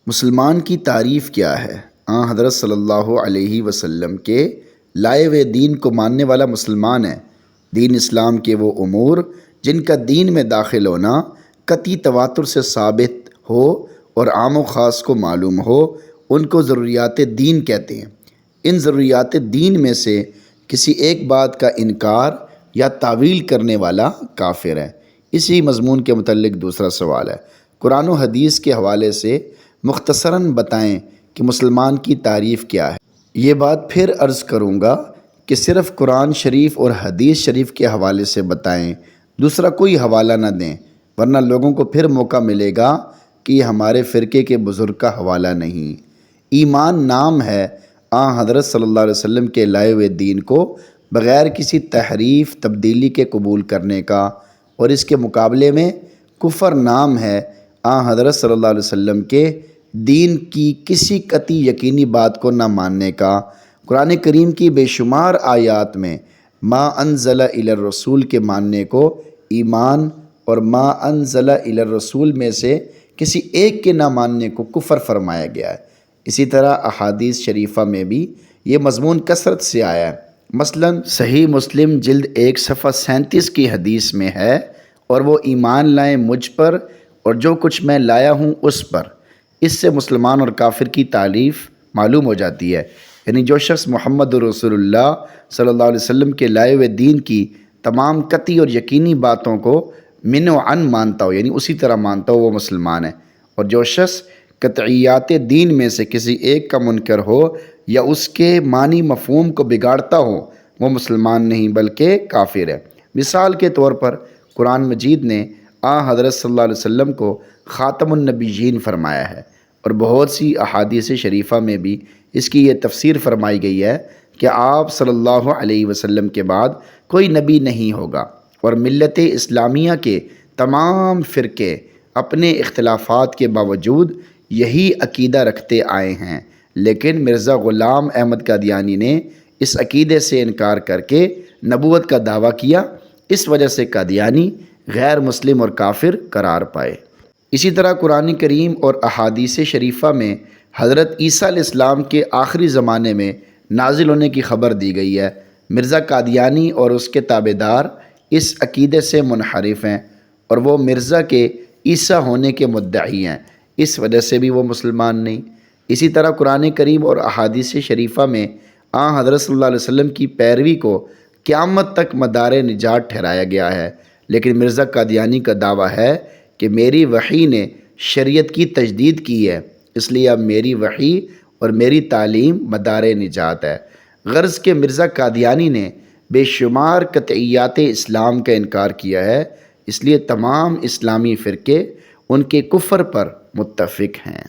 مسلمان کی تعریف کیا ہے؟ حضرت صلی اللہ علیہ وسلم کے لائے ہوئے دین کو ماننے والا مسلمان ہے۔ دین اسلام کے وہ امور جن کا دین میں داخل ہونا قطعی تواتر سے ثابت ہو اور عام و خاص کو معلوم ہو، ان کو ضروریات دین کہتے ہیں۔ ان ضروریات دین میں سے کسی ایک بات کا انکار یا تعویل کرنے والا کافر ہے۔ اسی مضمون کے متعلق دوسرا سوال ہے، قرآن و حدیث کے حوالے سے مختصراً بتائیں کہ مسلمان کی تعریف کیا ہے۔ یہ بات پھر عرض کروں گا کہ صرف قرآن شریف اور حدیث شریف کے حوالے سے بتائیں، دوسرا کوئی حوالہ نہ دیں، ورنہ لوگوں کو پھر موقع ملے گا کہ یہ ہمارے فرقے کے بزرگ کا حوالہ نہیں۔ ایمان نام ہے حضرت صلی اللہ علیہ وسلم کے لائے ہوئے دین کو بغیر کسی تحریف تبدیلی کے قبول کرنے کا، اور اس کے مقابلے میں کفر نام ہے حضرت صلی اللہ علیہ وسلم کے دین کی کسی قطعی یقینی بات کو نہ ماننے کا۔ قرآن کریم کی بے شمار آیات میں ما انزل الی الرسول کے ماننے کو ایمان اور ما انزل الی الرسول میں سے کسی ایک کے نہ ماننے کو کفر فرمایا گیا ہے۔ اسی طرح احادیث شریفہ میں بھی یہ مضمون کثرت سے آیا ہے۔ مثلاً صحیح مسلم جلد 1 صفحہ 37 کی حدیث میں ہے، اور وہ ایمان لائیں مجھ پر اور جو کچھ میں لایا ہوں اس پر۔ اس سے مسلمان اور کافر کی تعریف معلوم ہو جاتی ہے، یعنی جو شخص محمد رسول اللہ صلی اللہ علیہ وسلم کے لائے ہوئے دین کی تمام قطعی اور یقینی باتوں کو من و عن مانتا ہو، یعنی اسی طرح مانتا ہو، وہ مسلمان ہے۔ اور جو شخص قطعیات دین میں سے کسی ایک کا منکر ہو یا اس کے معنی مفہوم کو بگاڑتا ہو، وہ مسلمان نہیں بلکہ کافر ہے۔ مثال کے طور پر قرآن مجید نے حضرت صلی اللہ علیہ وسلم کو خاتم النبیین فرمایا ہے، اور بہت سی احادیث شریفہ میں بھی اس کی یہ تفسیر فرمائی گئی ہے کہ آپ صلی اللہ علیہ وسلم کے بعد کوئی نبی نہیں ہوگا، اور ملت اسلامیہ کے تمام فرقے اپنے اختلافات کے باوجود یہی عقیدہ رکھتے آئے ہیں، لیکن مرزا غلام احمد قادیانی نے اس عقیدے سے انکار کر کے نبوت کا دعویٰ کیا۔ اس وجہ سے قادیانی غیر مسلم اور کافر قرار پائے۔ اسی طرح قرآن کریم اور احادیث شریفہ میں حضرت عیسیٰ علیہ السلام کے آخری زمانے میں نازل ہونے کی خبر دی گئی ہے۔ مرزا قادیانی اور اس کے تابعدار اس عقیدے سے منحرف ہیں، اور وہ مرزا کے عیسیٰ ہونے کے مدعی ہیں، اس وجہ سے بھی وہ مسلمان نہیں۔ اسی طرح قرآن کریم اور احادیث شریفہ میں حضرت صلی اللہ علیہ وسلم کی پیروی کو قیامت تک مدار نجات ٹھہرایا گیا ہے، لیکن مرزا قادیانی کا دعویٰ ہے کہ میری وحی نے شریعت کی تجدید کی ہے، اس لیے اب میری وحی اور میری تعلیم مدار نجات ہے۔ غرض کہ مرزا قادیانی نے بے شمار قطعیات اسلام کا انکار کیا ہے، اس لیے تمام اسلامی فرقے ان کے کفر پر متفق ہیں۔